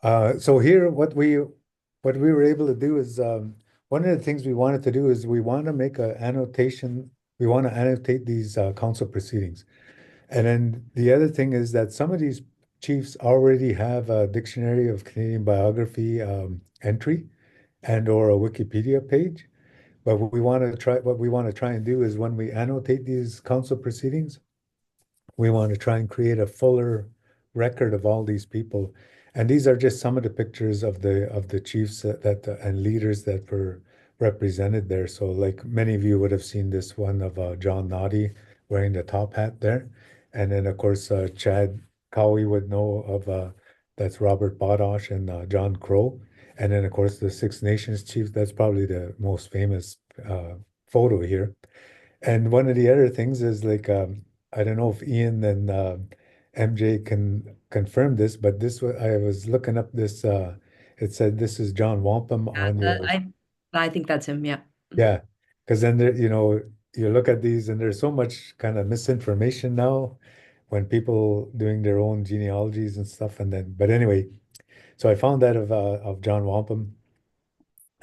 So here, what we were able to do is one of the things we wanted to do is we want to make a annotation. We want to annotate these council proceedings. And then the other thing is that some of these chiefs already have a dictionary of Canadian biography entry and or a Wikipedia page. But what we want to try and do is when we annotate these council proceedings, we want to try and create a fuller record of all these people. And these are just some of the pictures of the chiefs and leaders that were represented there. So like many of you would have seen this one of John Noddy wearing the top hat there. And then of course Chad Cowie would know of that's Robert Bodosh and John Crow. And then of course the Six Nations chief, that's probably the most famous photo here. And one of the other things is like I don't know if Ian and MJ can confirm this, but I was looking up this. It said this is John Wampum Yeah, on your I think that's him. Yeah. yeah, because then there you look at these and there's so much kind of misinformation now when people doing their own genealogies and stuff. And then but anyway, so I found that of John Wampum.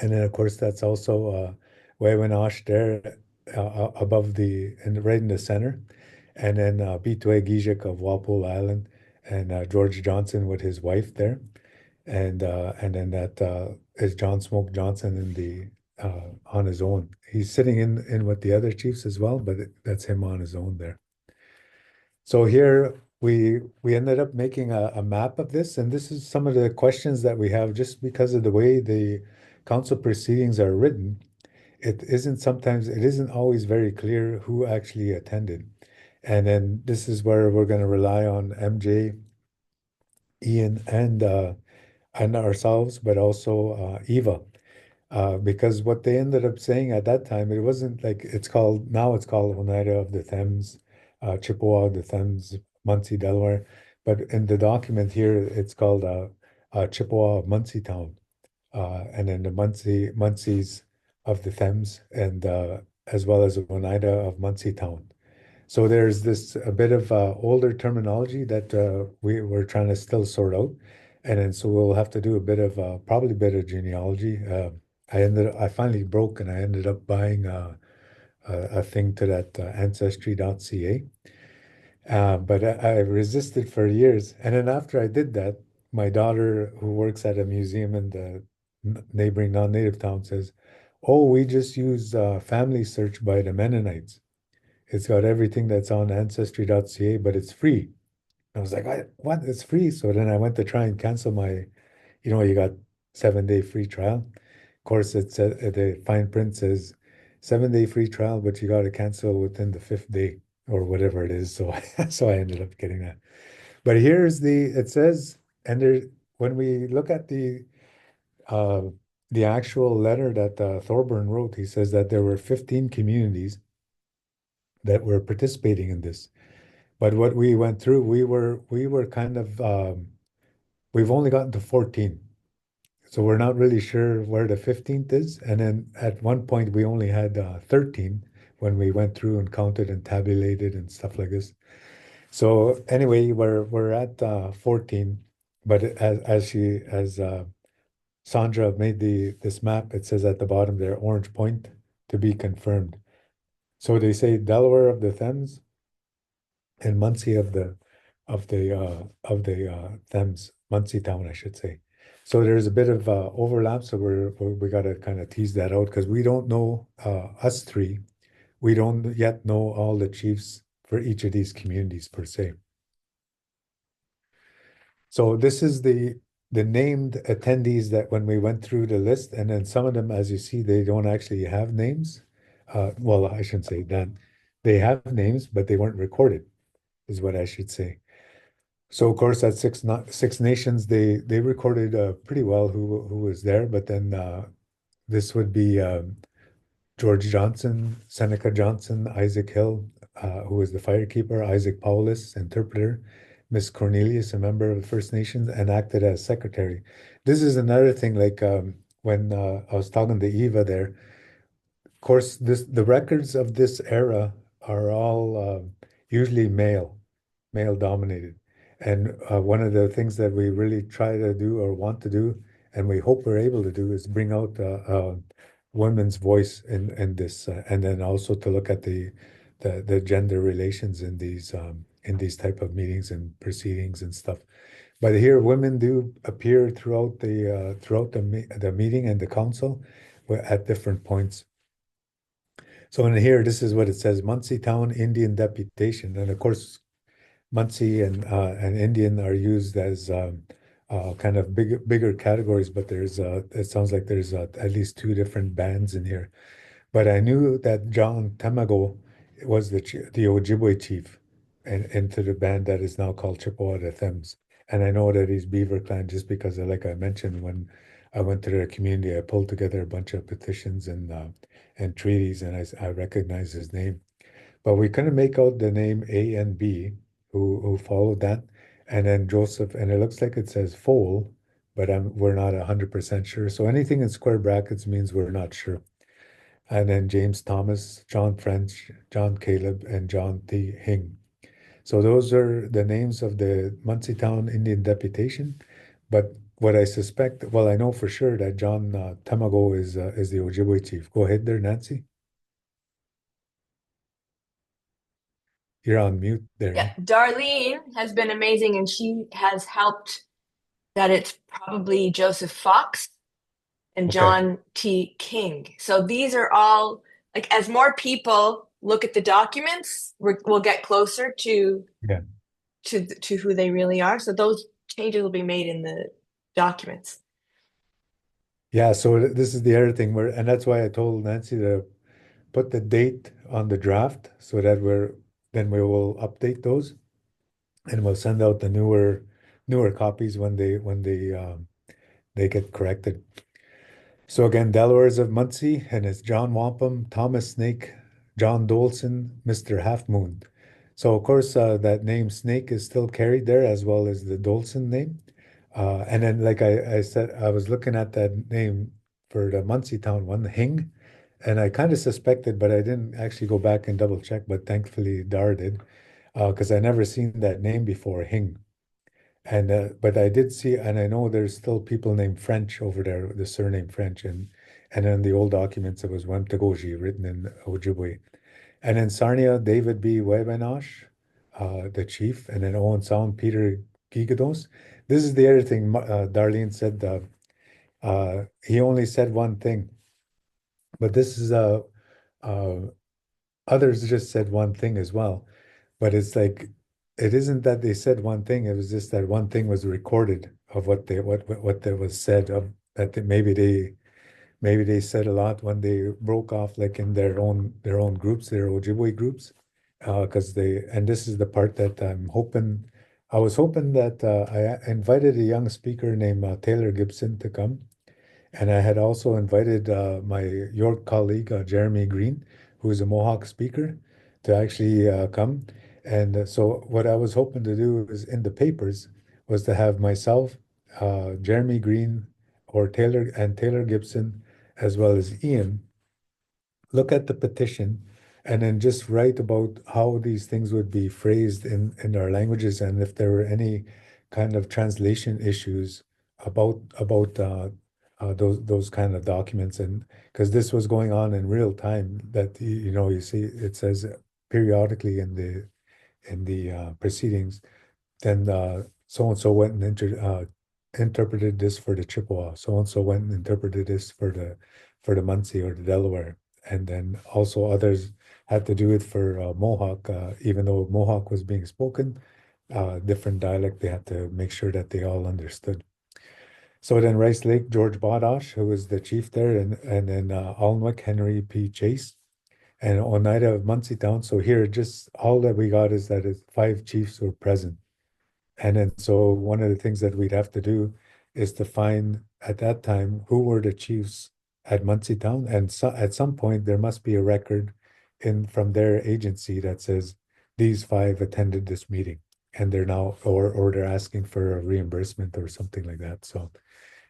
And then, of course, that's also Wewinosh there above and right in the center. And then Bitwe Gijik of Walpole Island and George Johnson with his wife there. And then that is John Smoke Johnson in the on his own. He's sitting in with the other chiefs as well, but that's him on his own there. So here we ended up making a map of this, and this is some of the questions that we have just because of the way the council proceedings are written. It isn't always very clear who actually attended. And then this is where we're going to rely on MJ, Ian, and ourselves, but also Eva. Because what they ended up saying at that time, it wasn't like now it's called Oneida of the Thames, Chippewa of the Thames, Muncie, Delaware. But in the document here, it's called Chippewa of Muncie Town, and then the Muncies of the Thames, and as well as Oneida of Muncie Town. So there's this a bit of older terminology that we're trying to still sort out, and then so we'll have to do a bit of probably a bit of genealogy. I finally broke and I ended up buying a thing to that ancestry.ca. But I resisted for years, and then after I did that, my daughter, who works at a museum in the neighboring non-native town, says, "Oh, we just use family search by the Mennonites." It's got everything that's on ancestry.ca, but it's free. I was like, what? It's free. So then I went to try and cancel you got 7-day free trial. Of course, the fine print says 7-day free trial, but you got to cancel within the fifth day or whatever it is. So, so I ended up getting that. But it says, and there, when we look at uh, the actual letter that Thorburn wrote, he says that there were 15 communities that were participating in this. But what we went through, we were kind of we've only gotten to 14. So we're not really sure where the 15th is. And then at one point we only had 13 when we went through and counted and tabulated and stuff like this. So anyway, we're at 14, but as Sandra made the this map, it says at the bottom there, Orange Point to be confirmed. So they say Delaware of the Thames and Muncie of the Thames, Muncie town, I should say. So there's a bit of overlap. So we got to kind of tease that out because we don't know us three. We don't yet know all the chiefs for each of these communities per se. So this is the named attendees that when we went through the list, and then some of them, as you see, they don't actually have names. Well, I shouldn't say that. They have names, but they weren't recorded, is what I should say. So of course at Six Nations they recorded pretty well who was there, but then this would be George Johnson, Seneca Johnson, Isaac Hill, who was the firekeeper, Isaac Paulus, interpreter, Miss Cornelius, a member of the First Nations, and acted as secretary. This is another thing, like when I was talking to Eva there. Of course, the records of this era are all usually male dominated. And one of the things that we really try to do or want to do, and we hope we're able to do, is bring out women's voice in this, and then also to look at the gender relations in these type of meetings and proceedings and stuff. But here, women do appear throughout the meeting and the council at different points. So in here, this is what it says: Muncie Town Indian Deputation, and of course, Muncie and Indian are used as kind of bigger categories, but it sounds like there's at least two different bands in here. But I knew that John Tamago was the Ojibwe chief and into the band that is now called Chippewa the Thames. And I know that he's Beaver Clan just because, like I mentioned, when I went to their community, I pulled together a bunch of petitions and treaties, and I recognized his name. But we couldn't make out the name A and B who followed that. And then Joseph, and it looks like it says Foal, but we're not 100% sure. So anything in square brackets means we're not sure. And then James Thomas, John French, John Caleb, and John T. Hing. So those are the names of the Muncie Town Indian Deputation. But what I suspect, well, I know for sure that John Tamago is the Ojibwe chief. Go ahead there, Nancy. You're on mute there. Yeah, Eh? Darlene has been amazing and she has helped that it's probably Joseph Fox and Okay. John T. King. So these are all like as more people look at the documents, we'll get closer Yeah. to who they really are. So those changes will be made in the documents. Yeah, so this is the other thing and that's why I told Nancy to put the date on the draft so that then we will update those and we'll send out the newer copies when they get corrected. So again, Delaware's of Muncie, and it's John Wampum, Thomas Snake, John Dolson, Mr. Half Moon. So of course, that name Snake is still carried there as well as the Dolson name. And then, like I said, I was looking at that name for the Muncie Town one, Hing, and I kind of suspected, but I didn't actually go back and double check. But thankfully, Dar did, because I never seen that name before, Hing. And but I did see, and I know there's still people named French over there, the surname French, and in the old documents it was Wemtagoji written in Ojibwe. And in Sarnia, David B. Webenosh, the chief, and then Owen Sound, Peter Gigados. This is the other thing Darlene said. He only said one thing, but this is uh, others just said one thing as well. But it's like it isn't that they said one thing, it was just that one thing was recorded of what there was said of that maybe they said a lot when they broke off like in their own groups, their Ojibwe groups. Because and this is the part that I was hoping that I invited a young speaker named Taylor Gibson to come. And I had also invited my York colleague, Jeremy Green, who is a Mohawk speaker, to actually come. And so what I was hoping to do is in the papers was to have myself, Jeremy Green, or Taylor Gibson, as well as Ian, look at the petition and then just write about how these things would be phrased in our languages and if there were any kind of translation issues about those kind of documents. And because this was going on in real time, that you see it says periodically in the proceedings, then so and so went and interpreted this for the Chippewa. So and so went and interpreted this for the Muncie or the Delaware, and then also others had to do it for Mohawk. Even though Mohawk was being spoken, different dialect, they had to make sure that they all understood. So then Rice Lake, George Badash, who was the chief there, and then Alnwick, Henry P. Chase, and Oneida of Muncie Town. So here, just all that we got is that five chiefs were present. And then, so one of the things that we'd have to do is to find at that time who were the chiefs at Muncie Town. And so at some point, there must be a record from their agency that says these five attended this meeting and they're now, or they're asking for a reimbursement or something like that. So,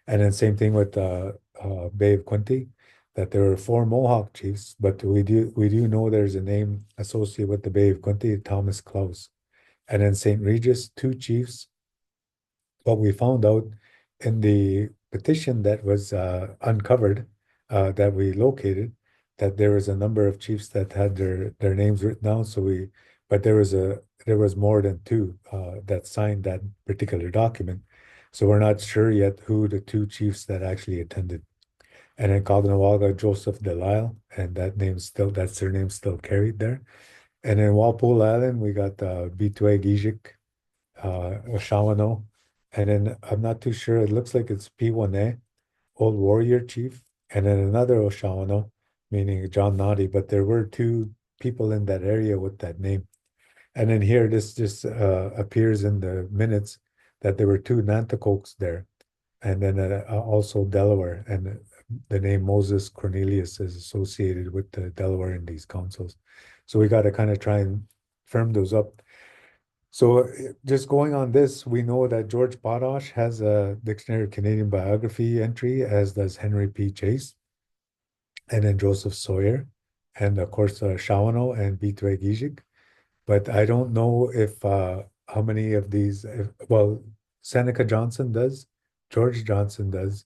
and then same thing with Bay of Quinte, that there were four Mohawk chiefs, but we do know there's a name associated with the Bay of Quinte, Thomas Claus. And then St. Regis, two chiefs, But we found out in the petition that was uncovered, that we located, that there was a number of chiefs that had their names written down. But there was more than two that signed that particular document. So we're not sure yet who the two chiefs that actually attended. And in Caughnawaga, Joseph Delisle, and that's their name still carried there. And in Walpole Island, we got Bitwe Gijik, Oshawano. And then I'm not too sure. It looks like it's P1A, Old Warrior Chief, and then another Oshawano, meaning John Naughty. But there were two people in that area with that name. And then here, this just appears in the minutes that there were two Nanticokes there, and then also Delaware. And the name Moses Cornelius is associated with the Delaware in these councils. So we got to kind of try and firm those up. So just going on this, we know that George Potash has a Dictionary of Canadian Biography entry, as does Henry P. Chase, and then Joseph Sawyer, and of course Shawano and Bitwe Gijik. But I don't know if how many of these, well, Seneca Johnson does, George Johnson does.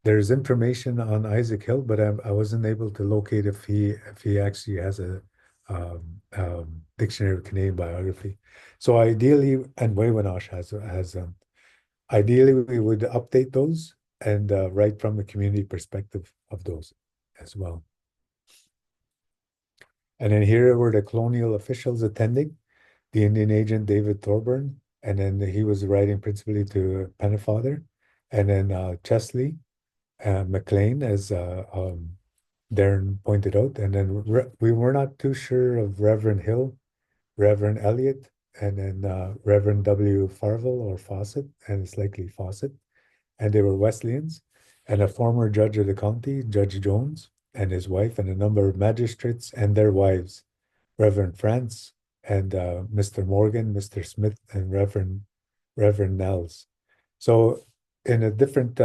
There's information on Isaac Hill, but I wasn't able to locate if he actually has a Dictionary of Canadian Biography. So ideally, and Wewanosh has ideally we would update those and write from the community perspective of those as well. And then here were the colonial officials attending, the Indian agent David Thorburn, and then he was writing principally to Pennefather, and then Chesley, McLean, as Darren pointed out, and then we were not too sure of Reverend Hill, Reverend Elliott, and then Reverend W. Farville or Fawcett, and it's likely Fawcett, and they were Wesleyans, and a former judge of the county, Judge Jones, and his wife, and a number of magistrates and their wives, Reverend France, and Mr. Morgan, Mr. Smith, and Reverend Nels. So in a different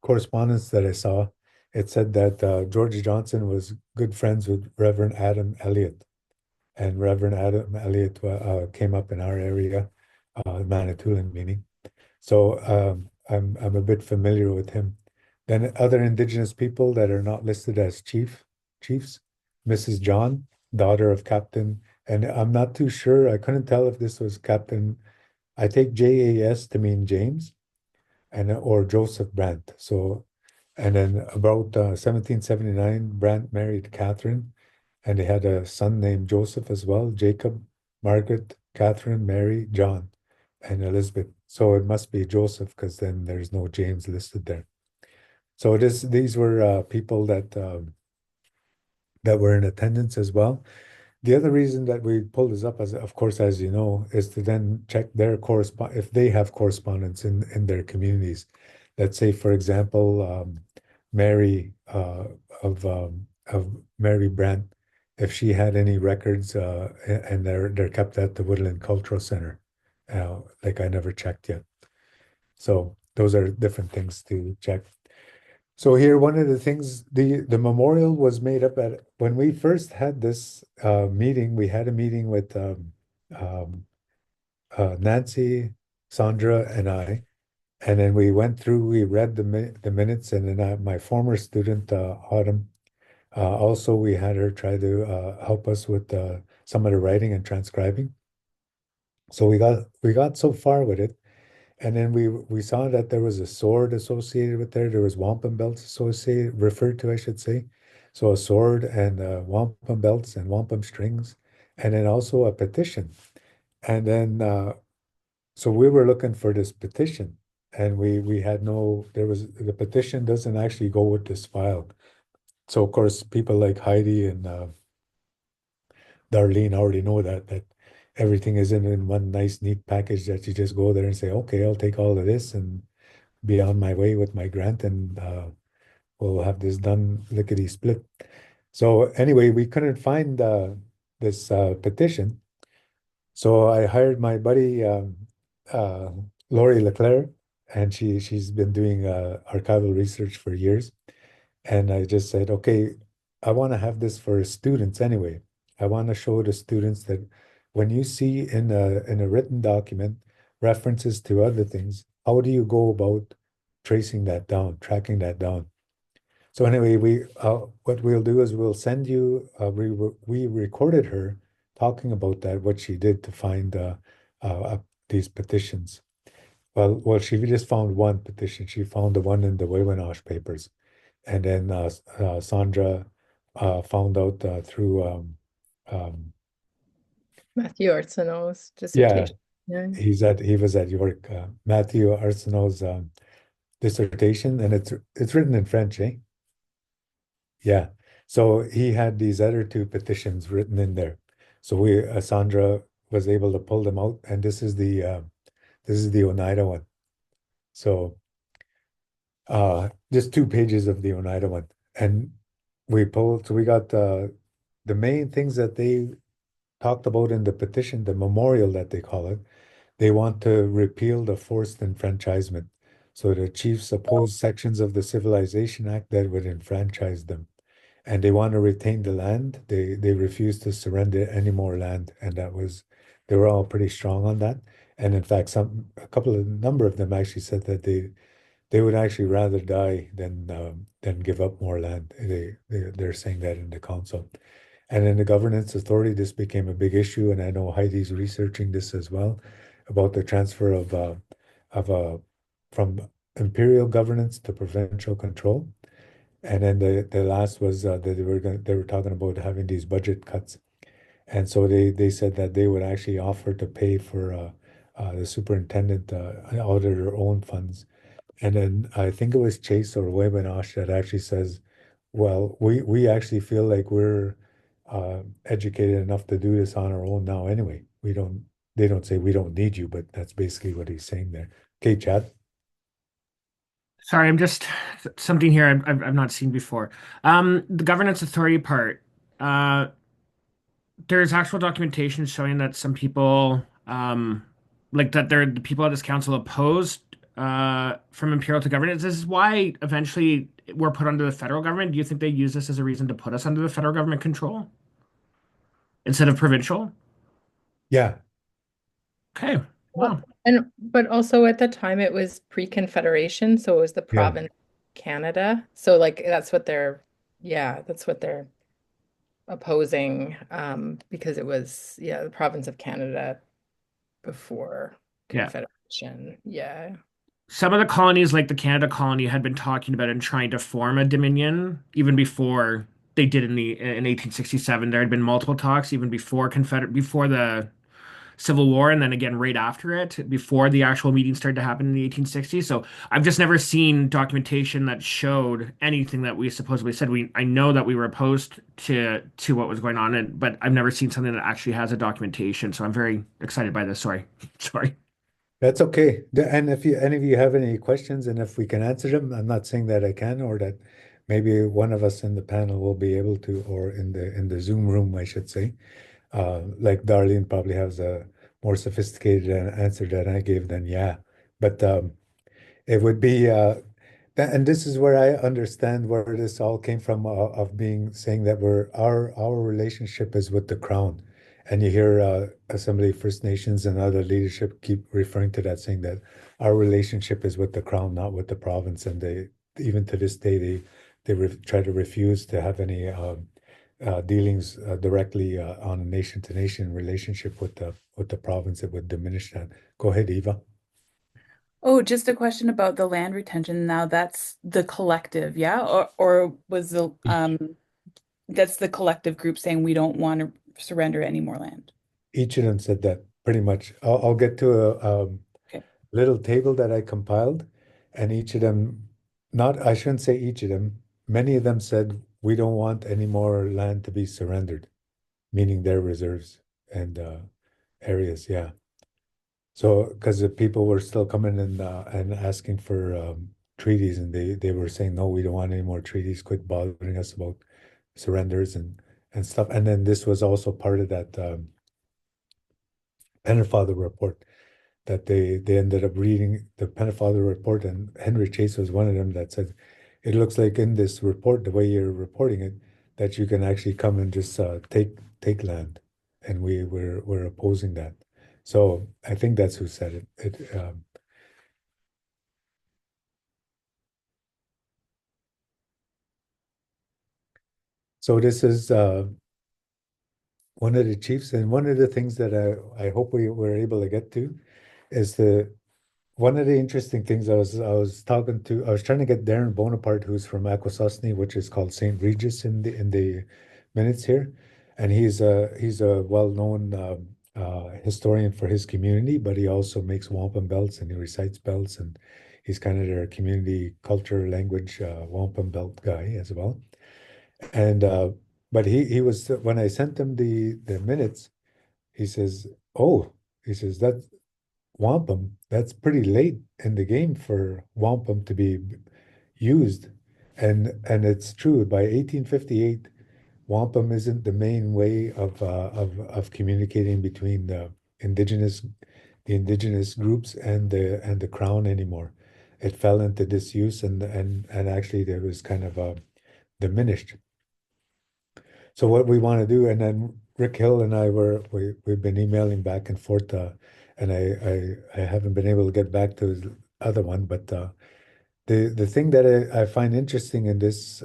correspondence that I saw, it said that George Johnson was good friends with Reverend Adam Elliott, and Reverend Adam Elliott came up in our area, Manitoulin meaning. So I'm a bit familiar with him. Then other Indigenous people that are not listed as chiefs, Mrs. John, daughter of Captain, and I'm not too sure. I couldn't tell if this was Captain. I take JAS to mean James, and or Joseph Brant. So, and then about 1779, Brant married Catherine, and they had a son named Joseph as well, Jacob, Margaret, Catherine, Mary, John, and Elizabeth. So it must be Joseph because then there's no James listed there. So these were people that were in attendance as well. The other reason that we pulled this up, as of course, as you know, is to then check their correspond if they have correspondence in their communities. Let's say, for example, Mary of Mary Brant, if she had any records, and they're kept at the Woodland Cultural Center. Like I never checked yet. So those are different things to check. So here, one of the things, the memorial was made up at, when we first had this meeting, we had a meeting with um, Nancy, Sandra, and I, and then we went through, we read the minutes, and then my former student, Autumn, also we had her try to help us with some of the writing and transcribing. So we got so far with it. And then we saw that there was a sword associated with there. There was wampum belts associated, referred to, I should say. So a sword and wampum belts and wampum strings, and then also a petition. And then so we were looking for this petition, and we had no. There was the petition doesn't actually go with this file. So of course, people like Heidi and Darlene already know that everything is in one nice, neat package that you just go there and say, okay, I'll take all of this and be on my way with my grant, and we'll have this done lickety split. So anyway, we couldn't find this petition. So I hired my buddy uh, Laurie Leclerc, and she's been doing archival research for years. And I just said, okay, I want to have this for students anyway. I want to show the students that when you see in a written document references to other things, how do you go about tracing that down, tracking that down? So anyway, we what we'll do is we'll send you we recorded her talking about that, what she did to find these petitions. Well, she just found one petition. She found the one in the Wewanosh papers, and then Sandra found out through Matthew Arsenault's yeah, dissertation. Yeah. he was at York. Matthew Arsenault's dissertation, and it's written in French, eh? Yeah. So he had these other two petitions written in there. So we Sandra was able to pull them out, and this is the Oneida one. So just 2 pages of the Oneida one, and we got the main things that they talked about in the petition, the memorial that they call it. They want to repeal the forced enfranchisement. So the chiefs oppose sections of the Civilization Act that would enfranchise them. And they want to retain the land. They refuse to surrender any more land. And they were all pretty strong on that. And in fact, a number of them actually said that they would actually rather die than give up more land. They're saying that in the council. And in the governance authority, this became a big issue, and I know Heidi's researching this as well about the transfer of from imperial governance to provincial control. And then the last was that they were talking about having these budget cuts, and so they said that they would actually offer to pay for the superintendent out of their own funds. And then I think it was Chase or Webinosh that actually says, well, we actually feel like we're educated enough to do this on our own now anyway. They don't say we don't need you, but that's basically what he's saying there. Okay, Chad. Sorry, I'm just something here I've not seen before. The governance authority part. There's actual documentation showing that some people, like that the people at this council opposed from imperial to governance. This is why eventually we're put under the federal government. Do you think they use this as a reason to put us under the federal government control instead of provincial? Yeah, Okay. Well, Wow. but also at the time it was pre-Confederation, so it was the yeah. province of Canada. So like that's what they're opposing, because it was, the province of Canada before Yeah. Confederation. Yeah. Some of the colonies, like the Canada colony, had been talking about and trying to form a dominion even before they did in 1867. There had been multiple talks even before the Civil War, and then again right after it, before the actual meeting started to happen in the 1860s. So I've just never seen documentation that showed anything that we supposedly said. I know that we were opposed to what was going on, but I've never seen something that actually has a documentation. So I'm very excited by this. Sorry, sorry. That's okay. And if any of you have any questions and if we can answer them, I'm not saying that I can or that maybe one of us in the panel will be able to, or in the Zoom room, I should say. Like Darlene probably has a more sophisticated answer that I gave than yeah. But it would be and this is where I understand where this all came from of being saying that our relationship is with the crown. And you hear Assembly First Nations and other leadership keep referring to that, saying that our relationship is with the crown, not with the province. And they even to this day try to refuse to have any dealings directly on a nation to nation relationship with the province. It would diminish that. Go ahead, Eva. Oh, just a question about the land retention. Now that's the collective, yeah? Or was that's the collective group saying we don't want to surrender any more land? Each of them said that pretty much. I'll get to a Okay. little table that I compiled, and each of them, not, I shouldn't say each of them, many of them said, we don't want any more land to be surrendered, meaning their reserves and areas, yeah. So, because the people were still coming and asking for treaties, and they were saying, no, we don't want any more treaties. Quit bothering us about surrenders and stuff. And then this was also part of that Pennefather report that they ended up reading the Pennefather report, and Henry Chase was one of them that said, it looks like in this report, the way you're reporting it, that you can actually come and just take land. and we're opposing that. So I think that's who said it. So this is one of the chiefs, and one of the things that I hope we were able to get to is one of the interesting things I was trying to get Darren Bonaparte, who's from Akwesasne, which is called St. Regis in the minutes here, and he's a well-known historian for his community, but he also makes wampum belts and he recites belts, and he's kind of their community culture language wampum belt guy as well. And but he was when I sent him the minutes, he says, "Oh," he says, "that wampum, that's pretty late in the game for wampum to be used." And it's true. By 1858, wampum isn't the main way of communicating between the indigenous groups and the crown anymore. It fell into disuse, and actually there was kind of diminished. So what we want to do, and then Rick Hill and we've been emailing back and forth, and I haven't been able to get back to his other one, but the thing that I find interesting in these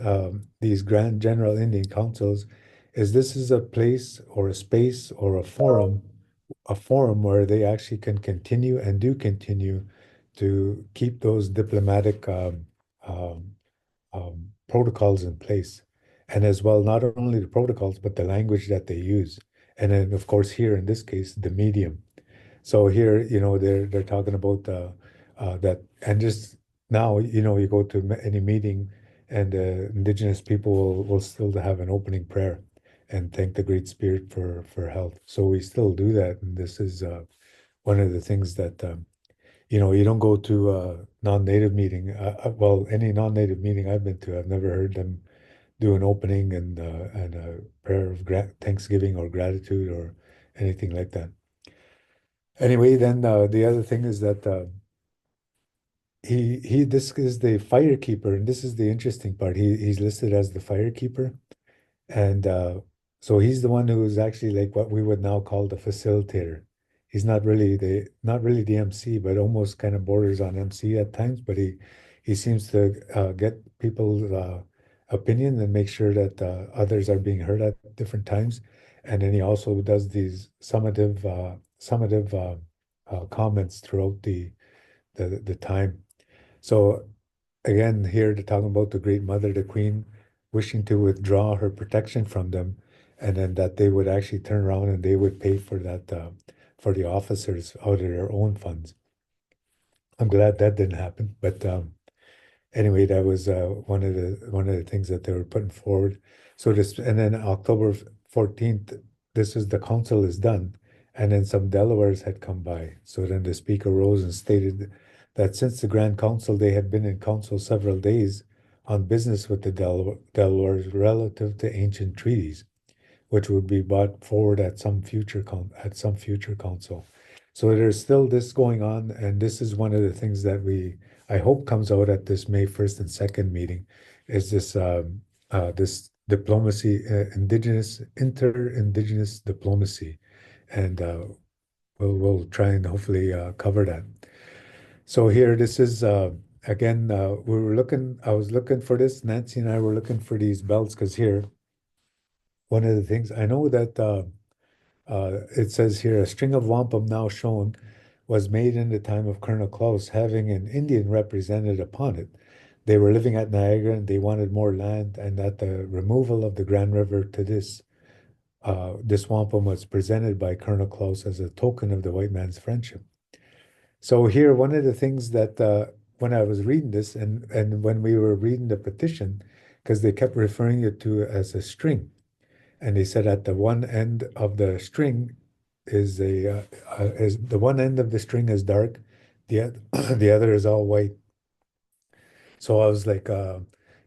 Grand General Indian Councils is this is a place or a space or a forum where they actually can continue and do continue to keep those diplomatic um, protocols in place. And as well, not only the protocols, but the language that they use. And then, of course, here in this case, the medium. So here, they're talking about that, and just now, you go to any meeting, and Indigenous people will still have an opening prayer and thank the Great Spirit for health. So we still do that, and this is one of the things that you don't go to a non-native meeting. Well, any non-native meeting I've been to, I've never heard them do an opening and a prayer of thanksgiving or gratitude or anything like that. Anyway, then the other thing is that this is the fire keeper, and this is the interesting part. He's listed as the fire keeper, and so he's the one who is actually like what we would now call the facilitator. He's not really the MC, but almost kind of borders on MC at times. But he seems to get people's opinion and make sure that others are being heard at different times. And then he also does these summative comments throughout the time. So again, here they're talking about the Great Mother, the Queen, wishing to withdraw her protection from them, and then that they would actually turn around and they would pay for that for the officers out of their own funds. I'm glad that didn't happen, but anyway, that was one of the things that they were putting forward. So this, and then October 14th, this is the council is done, and then some Delawares had come by. So then the speaker rose and stated that since the Grand Council, they had been in council several days on business with the Delawares relative to ancient treaties, which would be brought forward at some future council. So there's still this going on, and this is one of the things that I hope comes out at this May 1st and 2nd meeting, is this diplomacy, inter-indigenous diplomacy, and we'll try and hopefully cover that. So here, this is again, I was looking for this. Nancy and I were looking for these belts because here, one of the things I know that it says here, a string of wampum now shown was made in the time of Colonel Klaus, having an Indian represented upon it. They were living at Niagara and they wanted more land, and that the removal of the Grand River to this wampum was presented by Colonel Klaus as a token of the white man's friendship. So here, one of the things that when I was reading this, and when we were reading the petition, because they kept referring it to as a string, and they said at the one end of the string is the one end of the string is dark, the other is all white. So I was like,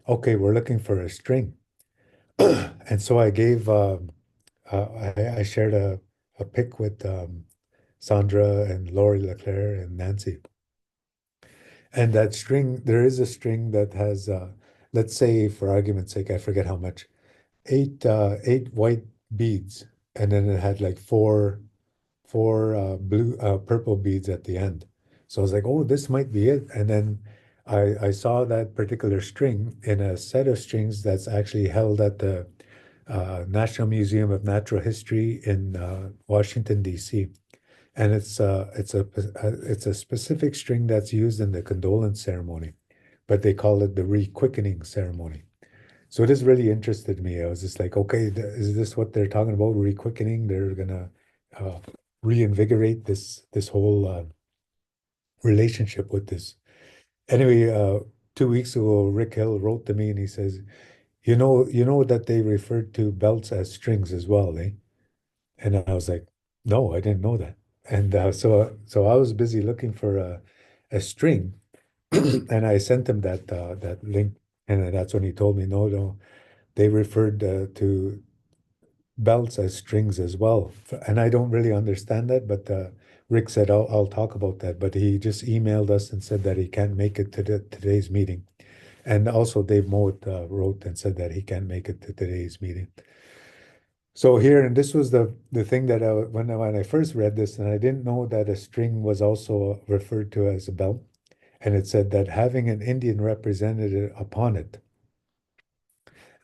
okay, we're looking for a string, and so I gave I shared a pic with Sandra and Lori Leclerc and Nancy. And that string, there is a string that has, let's say for argument's sake, I forget how much, eight white beads. and then it had like four blue purple beads at the end. So I was like, oh, this might be it. And then I saw that particular string in a set of strings that's actually held at the National Museum of Natural History in Washington, D.C. And it's a specific string that's used in the condolence ceremony, but they call it the requickening ceremony. So this really interested me. I was just like, okay, is this what they're talking about? Requickening? They're gonna uh, reinvigorate this whole relationship with this. Anyway, 2 weeks ago, Rick Hill wrote to me and he says, you know that they referred to belts as strings as well, eh? And I was like, no, I didn't know that. And so I was busy looking for a string, and I sent him that link, and that's when he told me, no, no, they referred to belts as strings as well. And I don't really understand that, but Rick said, I'll talk about that. But he just emailed us and said that he can't make it to today's meeting. And also Dave Mowat wrote and said that he can't make it to today's meeting. So here, and this was the thing that when I first read this, and I didn't know that a string was also referred to as a belt, and it said that having an Indian representative upon it.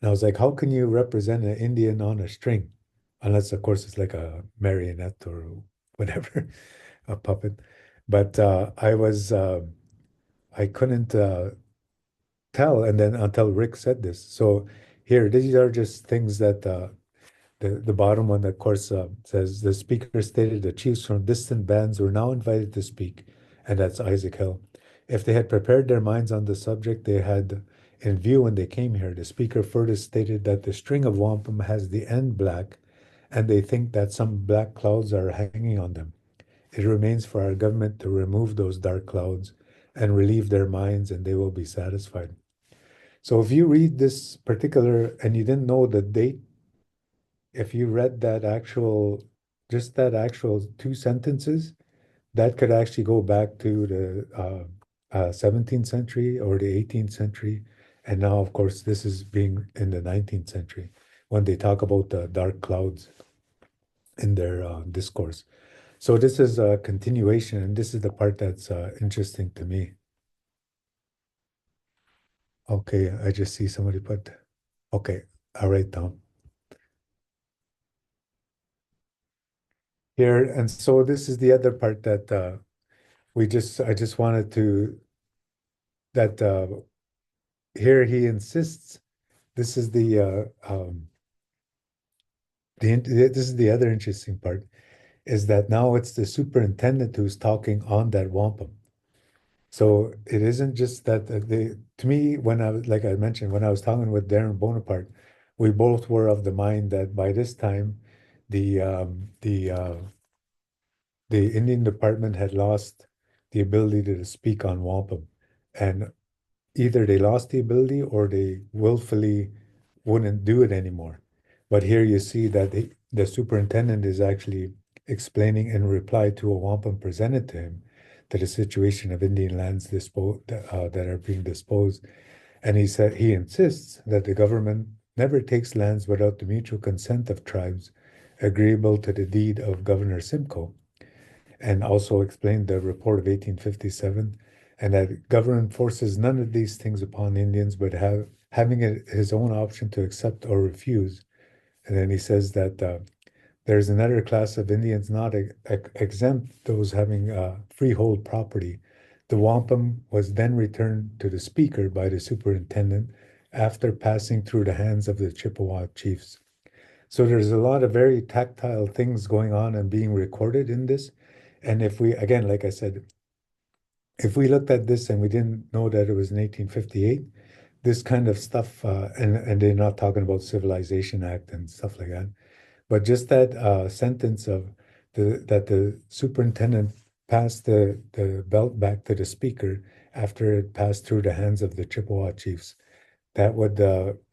And I was like, how can you represent an Indian on a string? Unless, of course, it's like a marionette or whatever, a puppet. But I couldn't tell, and then until Rick said this. So here, these are just things that the bottom one, of course, says the speaker stated the chiefs from distant bands were now invited to speak, and that's Isaac Hill. If they had prepared their minds on the subject they had in view when they came here, the speaker further stated that the string of wampum has the end black, and they think that some black clouds are hanging on them. It remains for our government to remove those dark clouds and relieve their minds, and they will be satisfied. So if you read this particular, and you didn't know the date, if you read just that actual two sentences, that could actually go back to the 17th century or the 18th century. And now, of course, this is being in the 19th century when they talk about the dark clouds in their discourse. So this is a continuation, and this is the part that's interesting to me. Okay, I just see somebody put, okay, all right, Tom. Here, and so this is the other part that I just wanted to, that here he insists, this is this is the other interesting part, is that now it's the superintendent who's talking on that wampum. So it isn't just that to me, when I was, like I mentioned, when I was talking with Darren Bonaparte, we both were of the mind that by this time, the um, the uh, the Indian department had lost the ability to speak on wampum, and either they lost the ability or they willfully wouldn't do it anymore. But here you see that the superintendent is actually explaining in reply to a wampum presented to him to the situation of Indian lands that are being disposed. And he said he insists that the government never takes lands without the mutual consent of tribes agreeable to the deed of Governor Simcoe, and also explained the report of 1857, and that government forces none of these things upon Indians, but having his own option to accept or refuse. And then he says that there's another class of Indians not exempt, those having freehold property. The wampum was then returned to the speaker by the superintendent after passing through the hands of the Chippewa chiefs. So there's a lot of very tactile things going on and being recorded in this. And if we, again, like I said, if we looked at this and we didn't know that it was in 1858, this kind of stuff, and they're not talking about Civilization Act and stuff like that, but just that sentence of that the superintendent passed the belt back to the speaker after it passed through the hands of the Chippewa chiefs. That would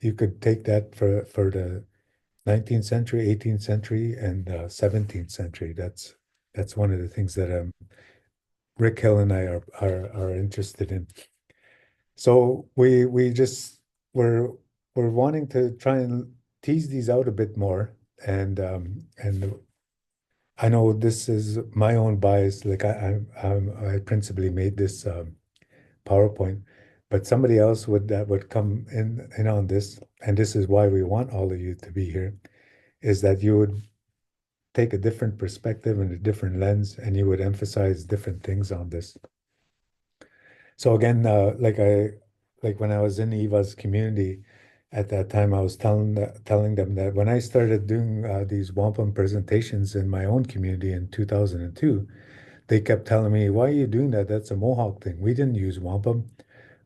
you could take that for the 19th century, 18th century, and 17th century. That's one of the things that Rick Hill and I are interested in. So we just we're wanting to try and tease these out a bit more and I know this is my own bias. Like I principally made this PowerPoint, but somebody else would that would come in on this, and this is why we want all of you to be here, is that you would take a different perspective and a different lens, and you would emphasize different things on this. So again, like when I was in Eva's community at that time, I was telling them that when I started doing these wampum presentations in my own community in 2002, they kept telling me, "Why are you doing that? That's a Mohawk thing. We didn't use wampum.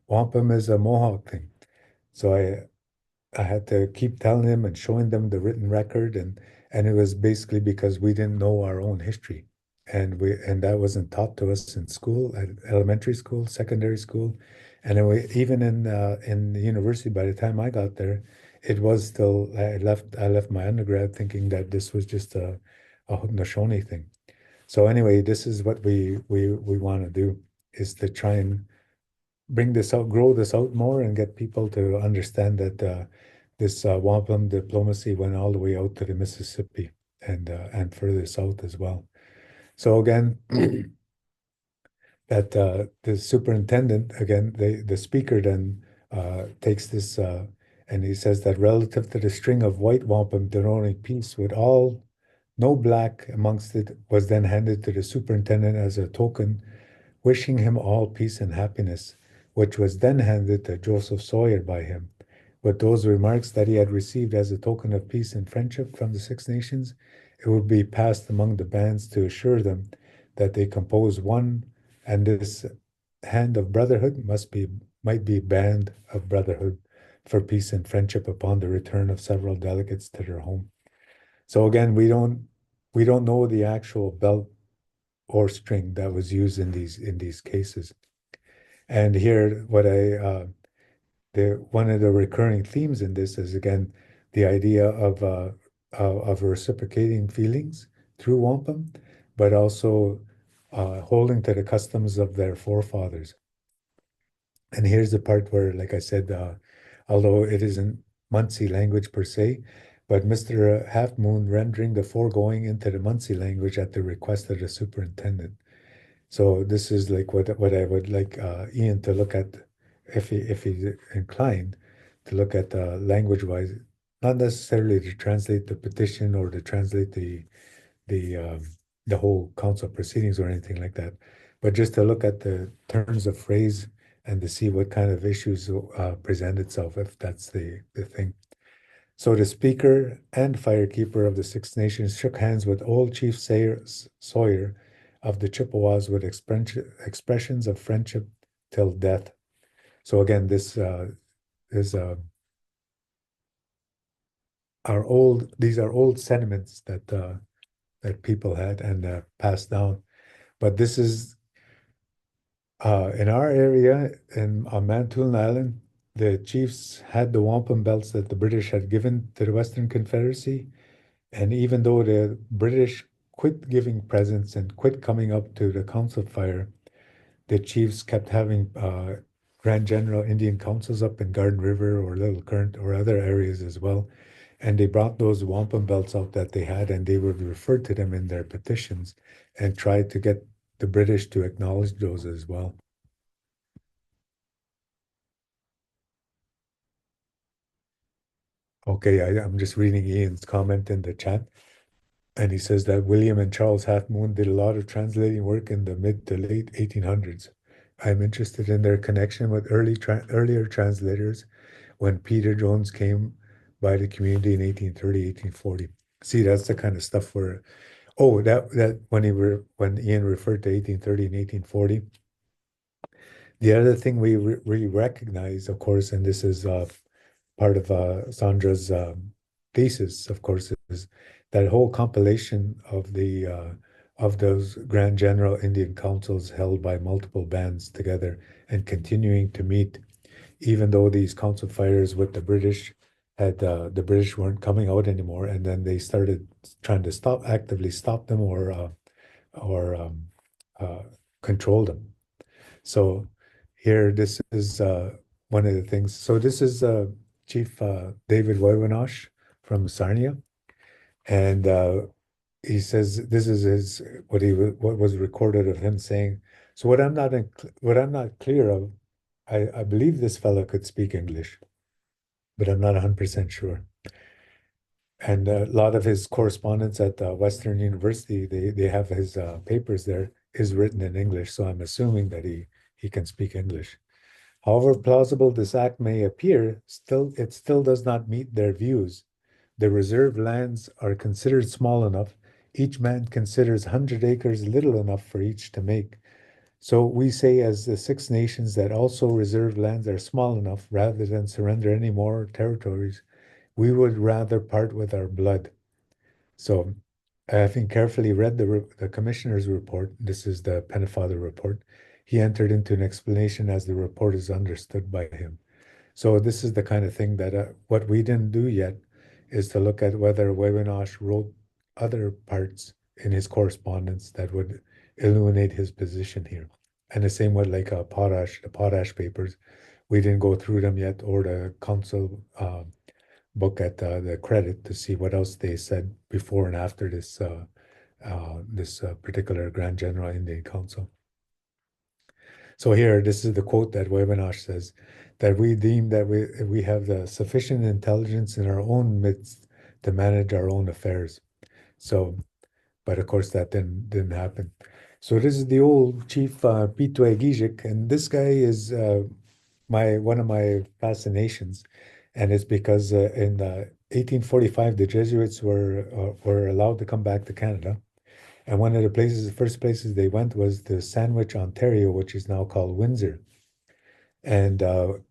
Wampum is a Mohawk thing." So I had to keep telling them and showing them the written record, and it was basically because we didn't know our own history, and that wasn't taught to us in school, at elementary school, secondary school, and even in the university. By the time I got there, it was still I left my undergrad thinking that this was just a Haudenosaunee thing. So anyway, this is what we want to do, is to try and bring this out, grow this out more, and get people to understand that this wampum diplomacy went all the way out to the Mississippi and further south as well. So again, that the superintendent, again, the speaker then takes this and he says that relative to the string of white wampum denoting peace with all, no black amongst it was then handed to the superintendent as a token wishing him all peace and happiness, which was then handed to Joseph Sawyer by him. With those remarks that he had received as a token of peace and friendship from the Six Nations, it would be passed among the bands to assure them that they compose one, and this hand of brotherhood might be band of brotherhood for peace and friendship upon the return of several delegates to their home. So again, we don't know the actual belt or string that was used in these cases. And here, one of the recurring themes in this is again the idea of reciprocating feelings through wampum, but also holding to the customs of their forefathers. And here's the part where, like I said, although it isn't Munsee language per se, but Mr. Half Moon rendering the foregoing into the Munsee language at the request of the superintendent. So this is like what I would like Ian to look at, if he's inclined to look at language wise, not necessarily to translate the petition or to translate the um, the whole council proceedings or anything like that, but just to look at the turns of phrase and to see what kind of issues present itself, if that's the thing. So the speaker and firekeeper of the Six Nations shook hands with old Chief Sawyer of the Chippewas with expressions of friendship till death. So again, this is these are old sentiments that people had and passed down. But this is in our area on Manitoulin Island, the chiefs had the wampum belts that the British had given to the Western Confederacy. And even though the British quit giving presents and quit coming up to the council fire, the chiefs kept having Grand General Indian councils up in Garden River or Little Current or other areas as well. And they brought those wampum belts out that they had, and they would refer to them in their petitions and try to get the British to acknowledge those as well. Okay, I'm just reading Ian's comment in the chat. And he says that William and Charles Half Moon did a lot of translating work in the mid to late 1800s. I'm interested in their connection with earlier translators when Peter Jones came by the community in 1830, 1840. See, that's the kind of stuff where, oh, that when Ian referred to 1830 and 1840. The other thing we recognize, of course, and this is part of Sandra's thesis, of course, is that whole compilation of those Grand General Indian Councils held by multiple bands together and continuing to meet, even though these council fires with the British the British weren't coming out anymore, and then they started trying to actively stop them or uh, control them. So here, this is one of the things. So this is Chief David Waiwanosh from Sarnia. And he says this is his what was recorded of him saying. So what I'm not clear of, I believe this fellow could speak English, but I'm not 100% sure. And a lot of his correspondence at Western University, they have his papers there is written in English. So I'm assuming that he can speak English. However plausible this act may appear, it still does not meet their views. The reserve lands are considered small enough. Each man considers 100 acres little enough for each to make. So we say, as the Six Nations, that also reserve lands are small enough rather than surrender any more territories. We would rather part with our blood. So, having carefully read the commissioner's report, this is the Pennefather report, he entered into an explanation as the report is understood by him. So this is the kind of thing that what we didn't do yet is to look at whether Webinosh wrote other parts in his correspondence that would illuminate his position here. And the same with like the Potash papers, we didn't go through them yet, or the council book at the credit to see what else they said before and after this particular Grand General Indian Council. So here, this is the quote that Webinosh says, that we deem that we have the sufficient intelligence in our own midst to manage our own affairs. So, but of course that didn't happen. So this is the old chief Pitwe Gijik, and this guy is one of my fascinations, and it's because in 1845 the Jesuits were allowed to come back to Canada. And one of the first places they went was to Sandwich, Ontario, which is now called Windsor. And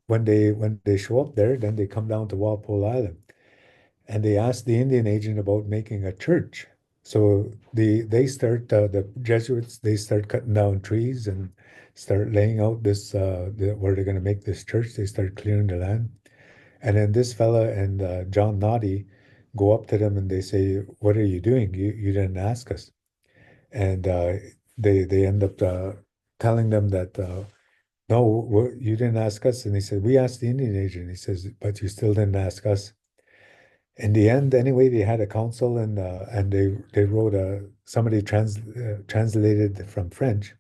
when they show up there, then they come down to Walpole Island, and they ask the Indian agent about making a church. So the Jesuits they start cutting down trees and start laying out where they're going to make this church. They start clearing the land, and then this fella and John Noddy go up to them and they say, "What are you doing? You didn't ask us." And they end up telling them that no, you didn't ask us. And he said, we asked the Indian agent. He says, but you still didn't ask us. In the end, anyway, they had a council and they wrote somebody translated from French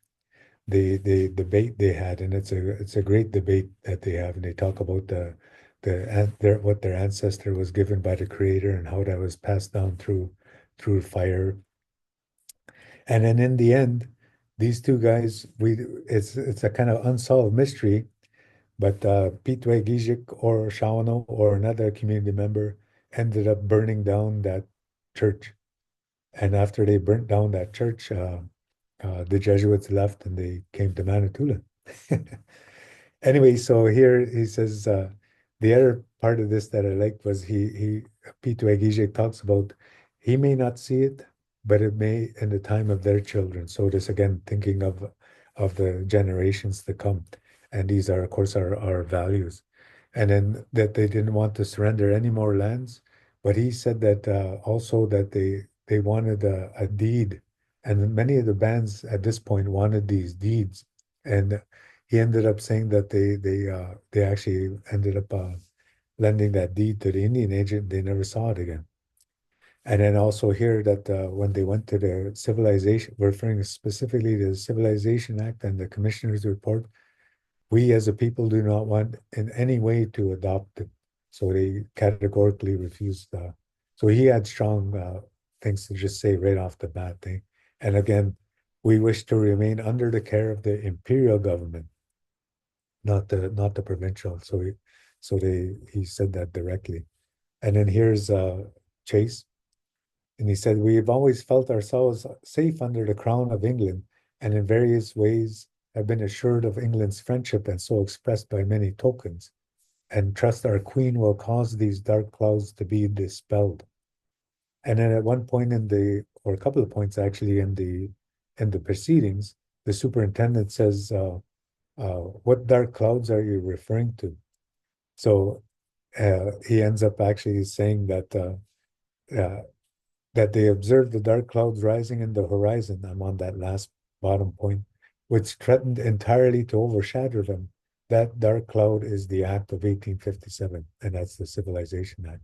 the debate they had, and it's a great debate that they have, and they talk about what their ancestor was given by the Creator and how that was passed down through fire. And then in the end, these two guys, it's a kind of unsolved mystery, but Pitwe Gijik or Shawano or another community member ended up burning down that church. And after they burnt down that church, the Jesuits left and they came to Manitoulin. Anyway, so here he says the other part of this that I liked was Pitou Egije talks about he may not see it, but it may in the time of their children. So this again thinking of the generations to come. And these are of course our values. And then that they didn't want to surrender any more lands, but he said that also that they wanted a deed. And many of the bands at this point wanted these deeds. And he ended up saying that they actually ended up lending that deed to the Indian agent. They never saw it again. And then also here that when they went to the civilization, referring specifically to the Civilization Act and the Commissioner's report, we as a people do not want in any way to adopt it. So they categorically refused. So he had strong things to just say right off the bat. And again, we wish to remain under the care of the imperial government, not the provincial. He said that directly. And then here's Chase, and he said, "We've always felt ourselves safe under the crown of England, and in various ways have been assured of England's friendship, and so expressed by many tokens, and trust our Queen will cause these dark clouds to be dispelled." And then at one point or a couple of points actually in the proceedings, the superintendent says, "What dark clouds are you referring to?" So he ends up actually saying uh, that they observed the dark clouds rising in the horizon. I'm on that last bottom point, which threatened entirely to overshadow them. That dark cloud is the Act of 1857, and that's the Civilization Act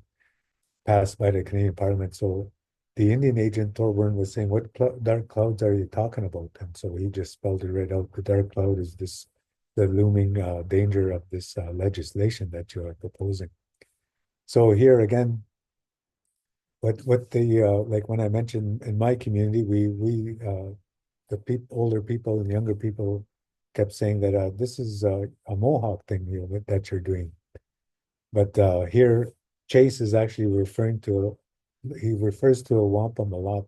passed by the Canadian Parliament. So the Indian agent Thorburn was saying, "What cl dark clouds are you talking about?" And so he just spelled it right out. The dark cloud is this the looming danger of this legislation that you are proposing. So here again, what the like when I mentioned in my community, we the people, older people and younger people kept saying that this is a Mohawk thing that you're doing. But here, Chase is actually referring to, he refers to a wampum a lot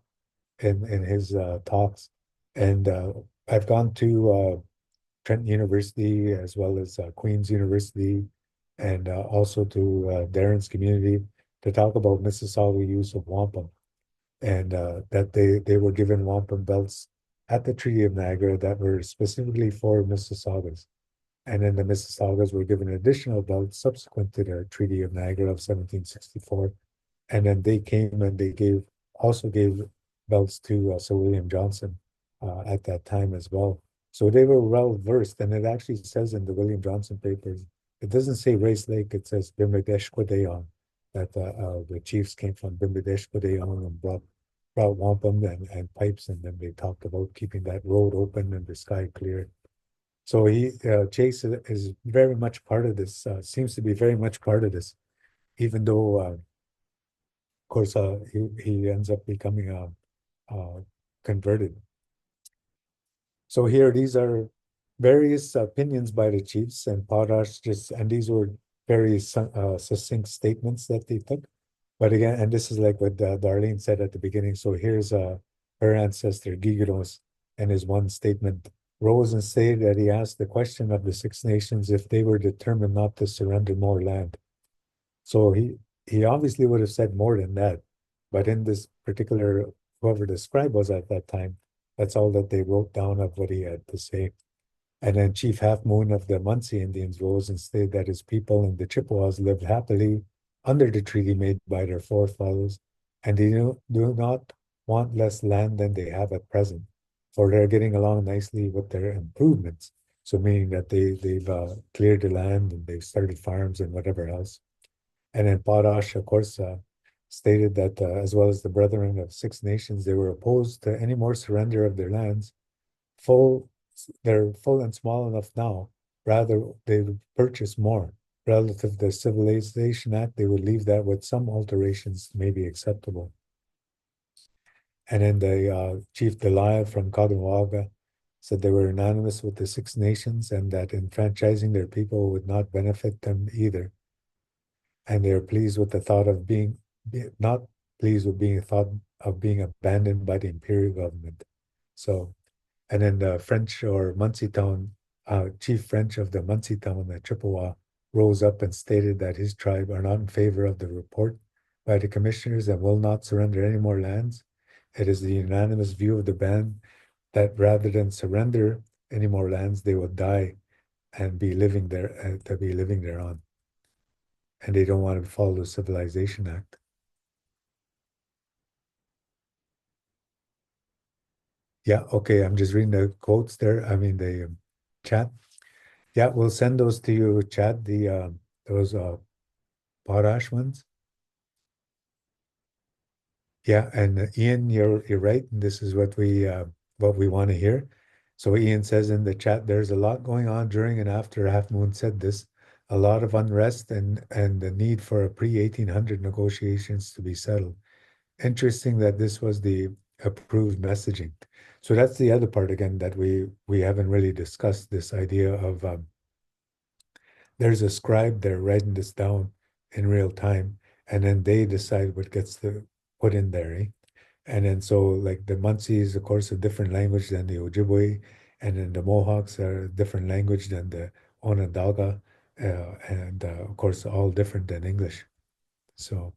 in his talks. And I've gone to Trent University as well as Queen's University and also to Darren's community to talk about Mississauga use of wampum and that they were given wampum belts at the Treaty of Niagara that were specifically for Mississaugas. And then the Mississaugas were given additional belts subsequent to the Treaty of Niagara of 1764. And then they came and they also gave belts to Sir William Johnson at that time as well. So they were well versed, and it actually says in the William Johnson papers, it doesn't say Race Lake, it says Bimideshquadeon, that the chiefs came from Bimideshquadeon and brought wampum and pipes, and then they talked about keeping that road open and the sky clear. So Chase is very much part of this, seems to be very much part of this, even though, of course, he ends up becoming converted. So here, these are various opinions by the chiefs, and Potash and these were very succinct statements that they took. But again, and this is like what Darlene said at the beginning. So here's her ancestor, Gigonos, and his one statement rose and stated that he asked the question of the Six Nations if they were determined not to surrender more land. So he obviously would have said more than that. But in this particular, whoever the scribe was at that time, that's all that they wrote down of what he had to say. And then Chief Half Moon of the Munsee Indians rose and stated that his people and the Chippewas lived happily under the treaty made by their forefathers, and they do not want less land than they have at present, for they're getting along nicely with their improvements. So meaning that they've cleared the land and they've started farms and whatever else. And then Potash, of course, stated that as well as the brethren of Six Nations, they were opposed to any more surrender of their lands. They're full and small enough now. Rather, they would purchase more. Relative to the Civilization Act, they would leave that with some alterations may be acceptable. And then the Chief Delisle from Caughnawaga said they were unanimous with the Six Nations and that enfranchising their people would not benefit them either. And they're pleased with the thought of not pleased with being thought of being abandoned by the imperial government. So, and then the French or Munsee Town, Chief French of the Munsee Town, the Chippewa, rose up and stated that his tribe are not in favor of the report by the commissioners and will not surrender any more lands. It is the unanimous view of the band that rather than surrender any more lands, they will die and be living there, to be living thereon. And they don't want to follow the Civilization Act. Yeah, okay, I'm just reading the quotes there. I mean, the chat. Yeah, we'll send those to you, Chad, those Potash ones. Yeah, and Ian, you're right. And this is what we want to hear. So Ian says in the chat, there's a lot going on during and after Half Moon said this, a lot of unrest and the need for a pre-1800 negotiations to be settled. Interesting that this was the approved messaging. So that's the other part again that we haven't really discussed, this idea of there's a scribe, they're writing this down in real time, and then they decide what gets put in there, eh? And then so like the Munsee is of course a different language than the Ojibwe, and then the Mohawks are a different language than the Onondaga, and of course all different than English. So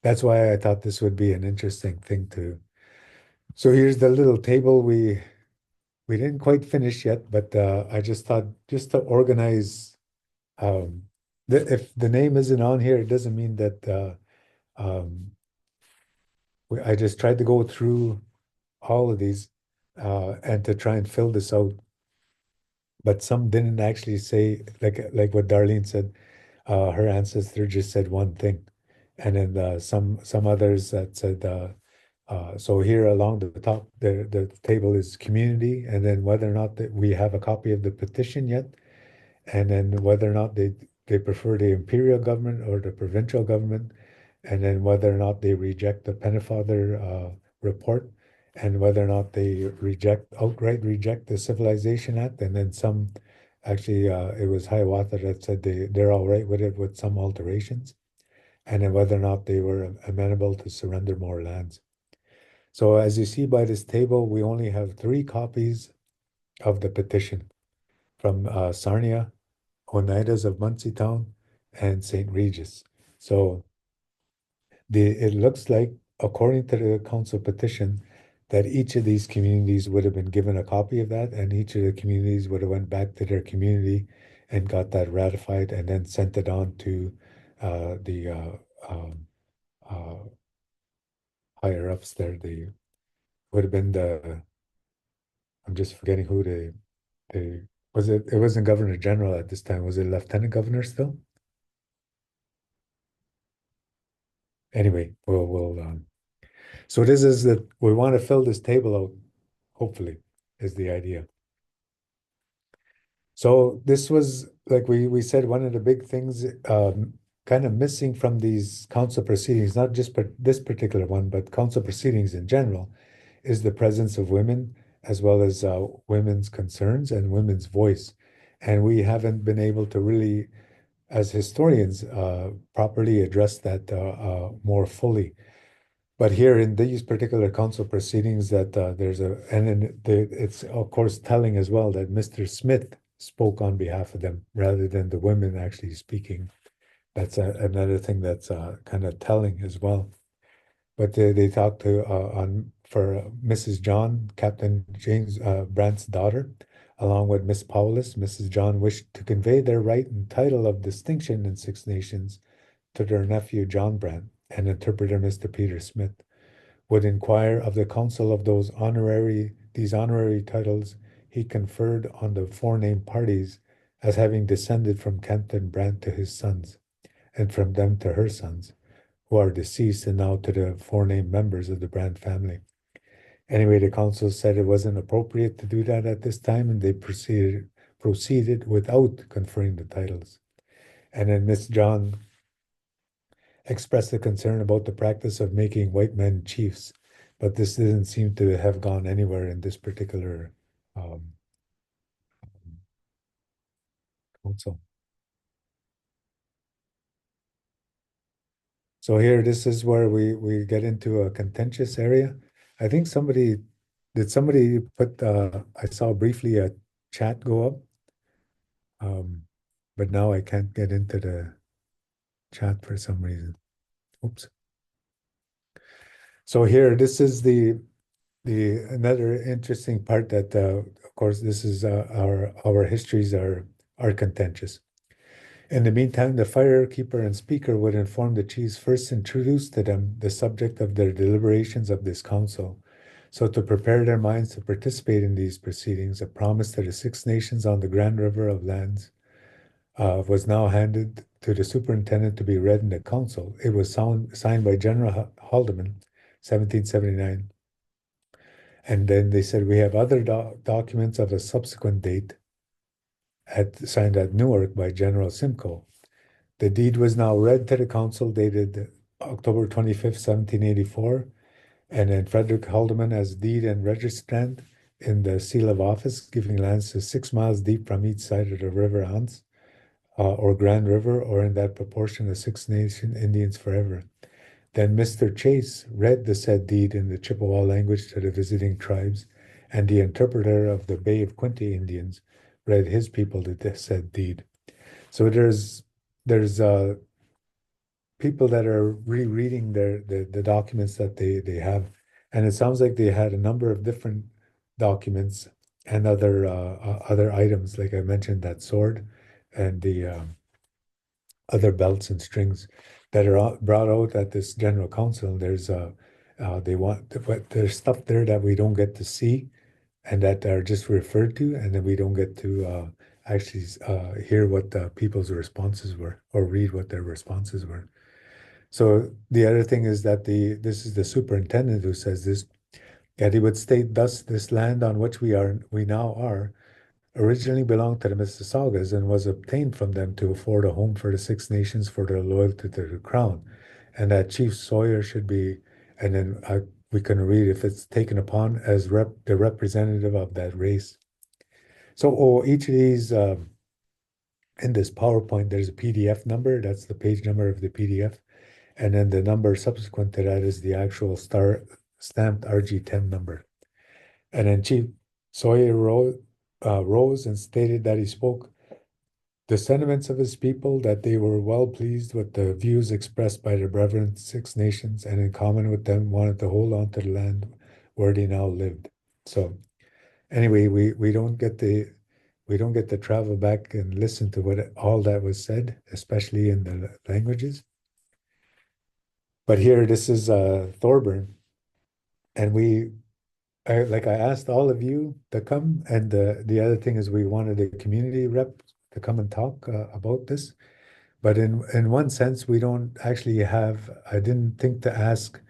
that's why I thought this would be an interesting thing to. So here's the little table we didn't quite finish yet, but I just thought just to organize. If the name isn't on here, it doesn't mean that I just tried to go through all of these and to try and fill this out. But some didn't actually say, like what Darlene said, her ancestor just said one thing. and then some others that said so here along the top the table is community, and then whether or not that we have a copy of the petition yet, and then whether or not they prefer the imperial government or the provincial government, and then whether or not they reject the Pennefather report, and whether or not they outright reject the Civilization Act, and then some actually it was Hiawatha that said they're all right with it with some alterations, and then whether or not they were amenable to surrender more lands. So as you see by this table, we only have 3 copies of the petition from Sarnia, Oneidas of Munsey Town, and St. Regis. So it looks like, according to the council petition, that each of these communities would have been given a copy of that, and each of the communities would have went back to their community and got that ratified, and then sent it on to the uh, higher ups there. They would have been I'm just forgetting who the it wasn't Governor General at this time. Was it Lieutenant Governor still? Anyway, so this is that we want to fill this table out, hopefully, is the idea. So this was, like we said, one of the big things kind of missing from these council proceedings, not just this particular one, but council proceedings in general, is the presence of women, as well as women's concerns and women's voice. And we haven't been able to really, as historians, properly address that more fully. But here in these particular council proceedings, that it's of course telling as well that Mr. Smith spoke on behalf of them rather than the women actually speaking. That's another thing that's kind of telling as well. But they talked for Mrs. John, Captain James Brant's daughter, along with Miss Paulus. Mrs. John wished to convey their right and title of distinction in Six Nations to their nephew John Brant, and interpreter Mr. Peter Smith would inquire of the council of these honorary titles he conferred on the forenamed parties, as having descended from Captain Brant to his sons, and from them to her sons, who are deceased, and now to the forenamed members of the Brant family. Anyway, the council said it wasn't appropriate to do that at this time, and they proceeded without conferring the titles. And then Miss John expressed a concern about the practice of making white men chiefs, but this doesn't seem to have gone anywhere in this particular council. So here, this is where we get into a contentious area. I think did somebody put, I saw briefly a chat go up, but now I can't get into the chat for some reason. Oops. So here, this is the another interesting part that, of course, this is our histories are contentious. In the meantime, the firekeeper and speaker would inform the chiefs first introduce to them the subject of their deliberations of this council. So to prepare their minds to participate in these proceedings, a promise to the Six Nations on the Grand River of lands was now handed to the superintendent to be read in the council. It was signed by General Haldeman, 1779. And then they said, we have other documents of a subsequent date signed at Newark by General Simcoe. The deed was now read to the council, dated October 25th, 1784, and then Frederick Haldeman as deed and registrant in the seal of office, giving lands to 6 miles deep from each side of the River Anse, or Grand River, or in that proportion of Six Nation Indians forever. Then Mr. Chase read the said deed in the Chippewa language to the visiting tribes, and the interpreter of the Bay of Quinte Indians read his people the said deed. So there's people that are rereading the documents that they have, and it sounds like they had a number of different documents and other items, like I mentioned, that sword and the other belts and strings that are brought out at this general council. There's there's stuff there that we don't get to see, and that are just referred to, and then we don't get to actually hear what the people's responses were, or read what their responses were. So the other thing is that this is the superintendent who says this, that he would state thus, this land on which we now are originally belonged to the Mississaugas and was obtained from them to afford a home for the Six Nations for their loyalty to the crown, and that Chief Sawyer should be, and then we can read if it's taken upon as the representative of that race. So, each of these in this PowerPoint, there's a PDF number. That's the page number of the PDF, and then the number subsequent to that is the actual stamped RG10 number. And then Chief Sawyer rose and stated that he spoke the sentiments of his people, that they were well pleased with the views expressed by the brethren Six Nations, and in common with them wanted to hold on to the land where they now lived. So anyway, we don't get to travel back and listen to what all that was said, especially in the languages. But here, this is Thorburn, and I asked all of you to come, and the other thing is we wanted a community rep to come and talk about this. But in one sense, we don't actually have. I didn't think to ask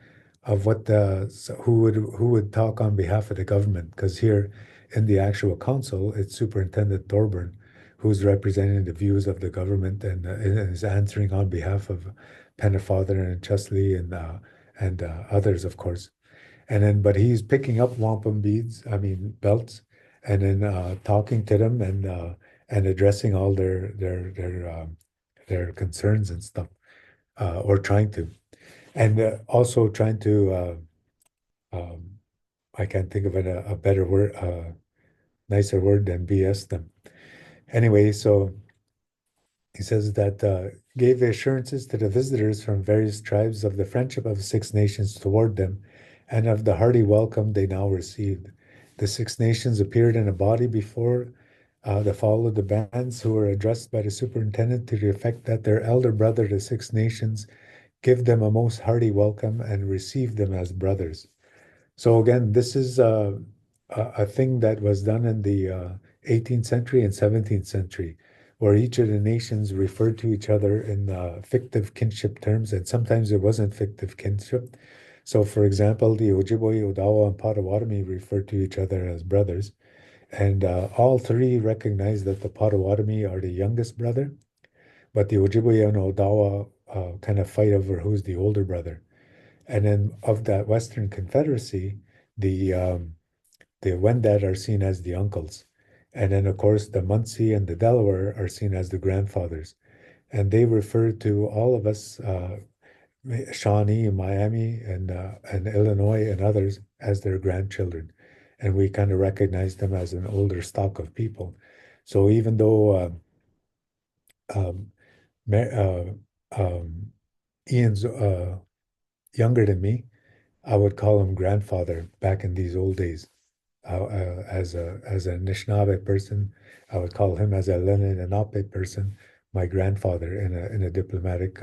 of who would talk on behalf of the government, because here in the actual council, it's Superintendent Thorburn who's representing the views of the government and is answering on behalf of Pennefather and Chesley and others, of course. And then, but he's picking up wampum belts, and then talking to them and addressing all their concerns and stuff, or trying to, and also trying to. I can't think of a better word, nicer word than BS them. Anyway, so he says that gave assurances to the visitors from various tribes of the friendship of the Six Nations toward them and of the hearty welcome they now received. The Six Nations appeared in a body before the fall of the bands, who were addressed by the superintendent to the effect that their elder brother, the Six Nations, give them a most hearty welcome and receive them as brothers. So again, this is a thing that was done in the 18th century and 17th century, where each of the nations referred to each other in fictive kinship terms, and sometimes it wasn't fictive kinship. So, for example, the Ojibwe, Odawa, and Potawatomi referred to each other as brothers, and all three recognize that the Potawatomi are the youngest brother, but the Ojibwe and Odawa kind of fight over who's the older brother. And then of that Western Confederacy, the Wendat are seen as the uncles. And then, of course, the Munsee and the Delaware are seen as the grandfathers. And they refer to all of us, Shawnee, Miami, and Illinois, and others, as their grandchildren. And we kind of recognize them as an older stock of people. So even though um, Ian's younger than me, I would call him grandfather back in these old days. As a Anishinaabe person, I would call him as a Lenape person, my grandfather in a diplomatic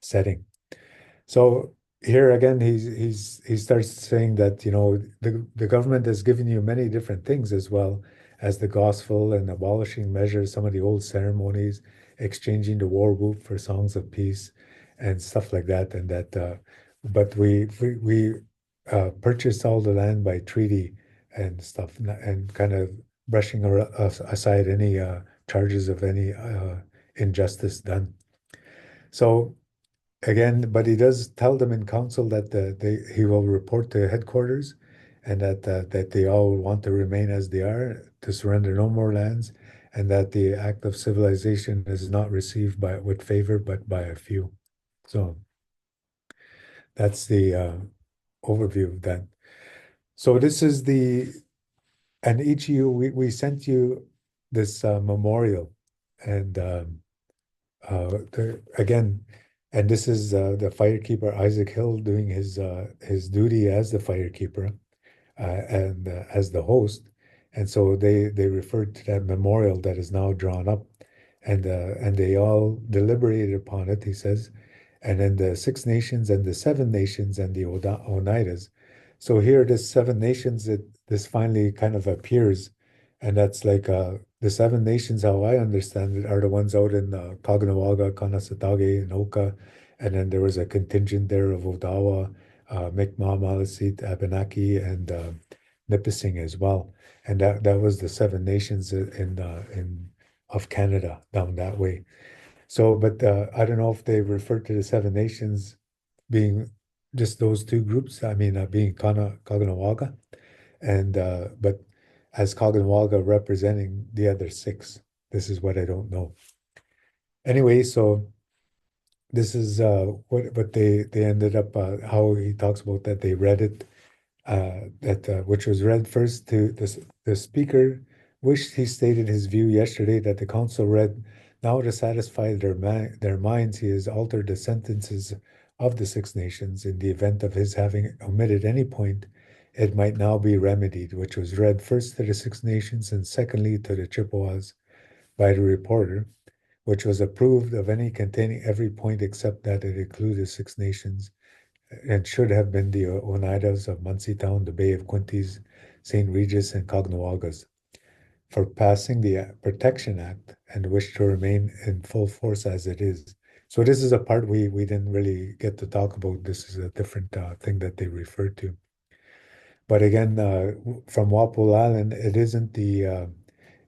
setting. So here again, he starts saying that, the government has given you many different things as well as the gospel and abolishing measures, some of the old ceremonies, exchanging the war whoop for songs of peace and stuff like that. And that, but we purchased all the land by treaty and stuff, and kind of brushing aside any charges of any injustice done. So again, but he does tell them in council that he will report to headquarters, and that they all want to remain as they are, to surrender no more lands, and that the act of civilization is not received with favor, but by a few. So that's the overview of that. So this is and each of you, we sent you this memorial, and again, and this is the firekeeper Isaac Hill doing his duty as the firekeeper and as the host, and so they referred to that memorial that is now drawn up, and they all deliberated upon it. He says, and then the Six Nations and the Seven Nations and the Oneidas. So here, this Seven Nations, this finally kind of appears, and that's like the Seven Nations, how I understand it, are the ones out in Caughnawaga, Kanesatake, and Oka, And then there was a contingent there of Odawa, Mi'kmaq, Maliseet, Abenaki, and Nipissing as well. And that was the Seven Nations in of Canada down that way. So, but I don't know if they refer to the Seven Nations being just those two groups. I mean, being Caughnawaga, and but as Caughnawaga representing the other six. This is what I don't know. Anyway, so this is what they ended up how he talks about that they read it that which was read first to the speaker wished he stated his view yesterday that the council read now to satisfy their minds he has altered the sentences of the Six Nations in the event of his having omitted any point it might now be remedied, which was read first to the Six Nations and secondly to the Chippewas by the reporter, which was approved of any containing every point except that it included Six Nations and should have been the Oneidas of Munsey Town, the Bay of Quinties, St. Regis, and Caughnawagas for passing the Protection Act and wish to remain in full force as it is. So this is a part we didn't really get to talk about. This is a different thing that they referred to. But again, from Walpole Island, it isn't Pitwe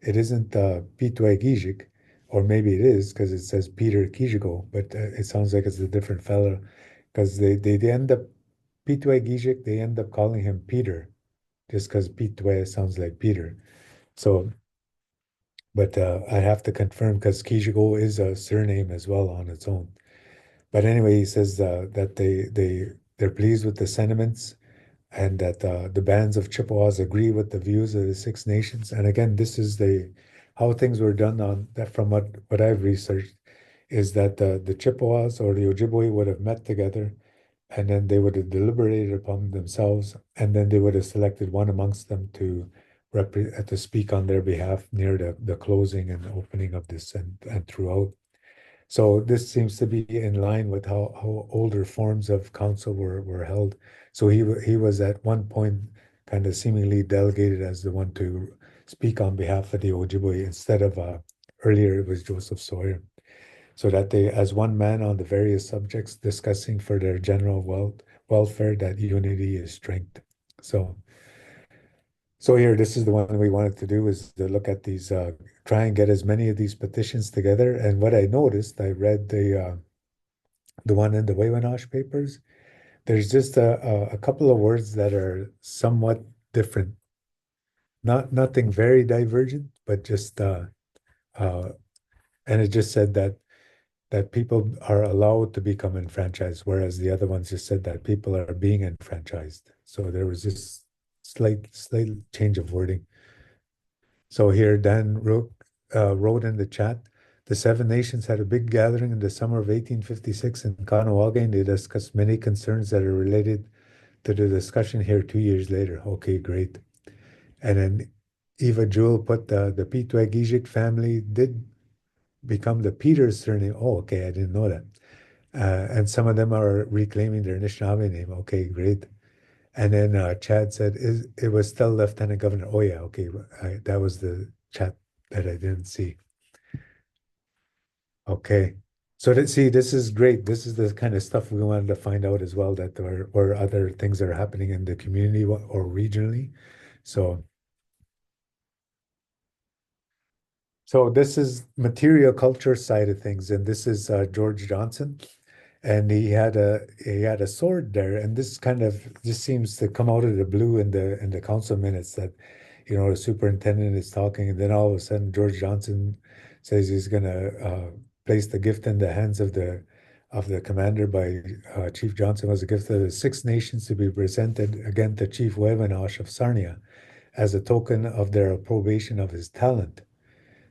Gijik, or maybe it is because it says Peter Kijigo, but it sounds like it's a different fellow because they end up Pitwe Gijik, they end up calling him Peter just because Pitwe sounds like Peter. So, but I have to confirm because Kijigo is a surname as well on its own. But anyway, he says that they're pleased with the sentiments and that the bands of Chippewas agree with the views of the Six Nations. And again, this is the how things were done on that from what I've researched is that the Chippewas or the Ojibwe would have met together and then they would have deliberated upon themselves and then they would have selected one amongst them to speak on their behalf near the closing and opening of this and throughout. So this seems to be in line with how older forms of council were held. So he was at one point kind of seemingly delegated as the one to speak on behalf of the Ojibwe instead of earlier it was Joseph Sawyer. So that they, as one man on the various subjects discussing for their general welfare, that unity is strength. So here, this is the one we wanted to do is to look at these, try and get as many of these petitions together. And what I noticed, I read the one in the Waywanash papers. There's just a couple of words that are somewhat different. Nothing very divergent, but just and it just said that people are allowed to become enfranchised, whereas the other ones just said that people are being enfranchised. So there was just slight change of wording. So here Dan wrote in the chat, the Seven Nations had a big gathering in the summer of 1856 in Caughnawaga, and they discussed many concerns that are related to the discussion here 2 years later. Okay, great. And then Eva Jewell put the Pitwe family did become the Peters surname. Oh, okay, I didn't know that. And some of them are reclaiming their Anishinaabe name. Okay, great. And then Chad said, it was still Lieutenant Governor. Oh, yeah, okay. That was the chat that I didn't see. Okay. So see, this is great. This is the kind of stuff we wanted to find out as well, that there or other things that are happening in the community or regionally. So this is material culture side of things, and this is George Johnson. And he had a sword there, and this kind of just seems to come out of the blue in the council minutes that, the superintendent is talking, and then all of a sudden George Johnson says he's gonna place the gift in the hands of the commander by Chief Johnson was a gift of the Six Nations to be presented again to Chief Wevenosh of Sarnia as a token of their approbation of his talent.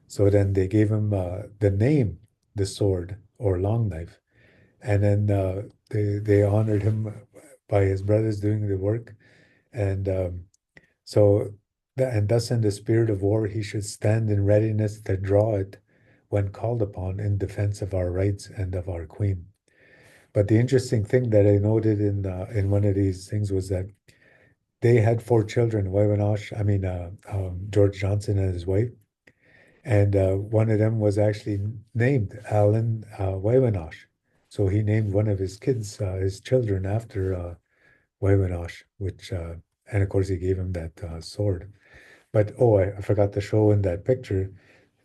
So then they gave him the name, the sword or long knife. And then they honored him by his brothers doing the work. And and thus in the spirit of war, he should stand in readiness to draw it when called upon in defense of our rights and of our queen. But the interesting thing that I noted in one of these things was that they had four children, George Johnson and his wife. And one of them was actually named Alan Wewenosh. So he named one of his kids, his children, after Waimanosh, which, and of course he gave him that sword. But oh, I forgot to show in that picture,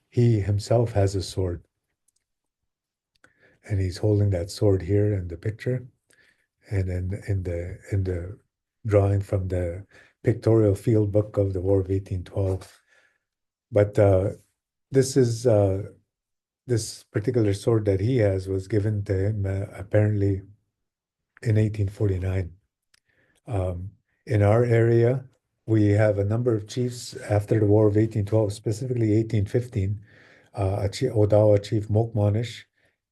he himself has a sword, and he's holding that sword here in the picture, and then in the drawing from the pictorial field book of the War of 1812. But this is this particular sword that he has was given to him apparently in 1849. In our area, we have a number of chiefs after the War of 1812, specifically 1815. Odawa Chief Mokmonish,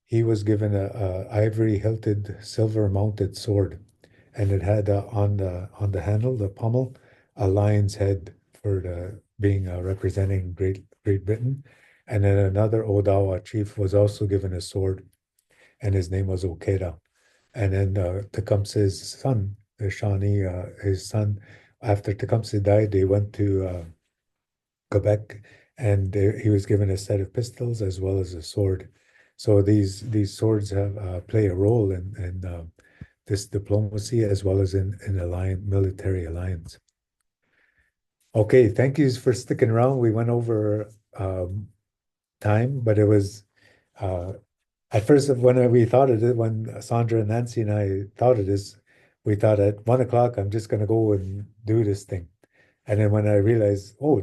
he was given a ivory-hilted, silver-mounted sword, and it had on the handle, the pommel, a lion's head for the being representing Great Britain. And then another Odawa chief was also given a sword, and his name was Okeda. And then Tecumseh's son, the Shawnee, his son, after Tecumseh died, they went to Quebec, and he was given a set of pistols as well as a sword. So these swords have play a role in this diplomacy as well as in military alliance. Okay, thank you for sticking around. We went over time, but it was at first when we thought of it, when Sandra and Nancy and I thought of this, we thought at 1 o'clock I'm just going to go and do this thing. And then when I realized, oh,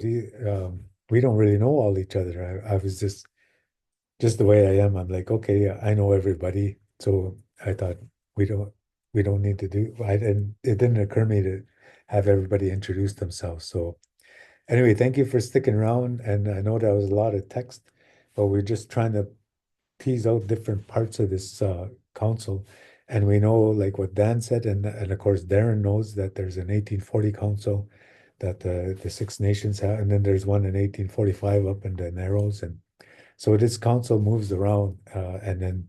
we don't really know all each other. I was just the way I am. I'm like, okay, I know everybody. So I thought we don't need to do. And it didn't occur to me to have everybody introduce themselves. So anyway, thank you for sticking around. And I know that was a lot of text, but we're just trying to tease out different parts of this council. And we know, like what Dan said, and of course Darren knows that there's an 1840 council that the Six Nations have, and then there's one in 1845 up in the Narrows. And so this council moves around, and then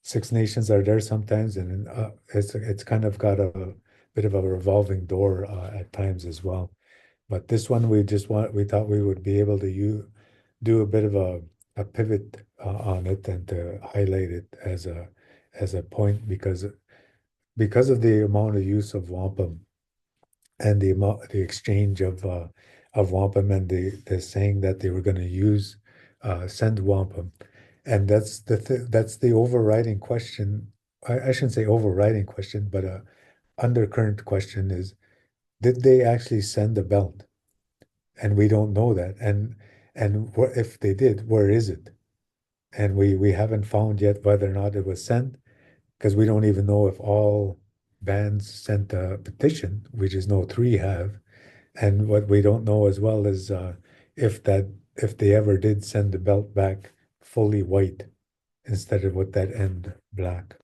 Six Nations are there sometimes, and it's kind of got a bit of a revolving door at times as well. But this one we thought we would be able to do a bit of a pivot on it and to highlight it as a point because of the amount of use of wampum and the exchange of wampum and the saying that they were going to use send wampum, and that's the overriding question. I shouldn't say overriding question, but a undercurrent question is, did they actually send the belt? And we don't know that. And if they did, where is it? And we haven't found yet whether or not it was sent, because we don't even know if all bands sent a petition. We just know 3 have. And what we don't know as well is if they ever did send the belt back fully white instead of with that end black.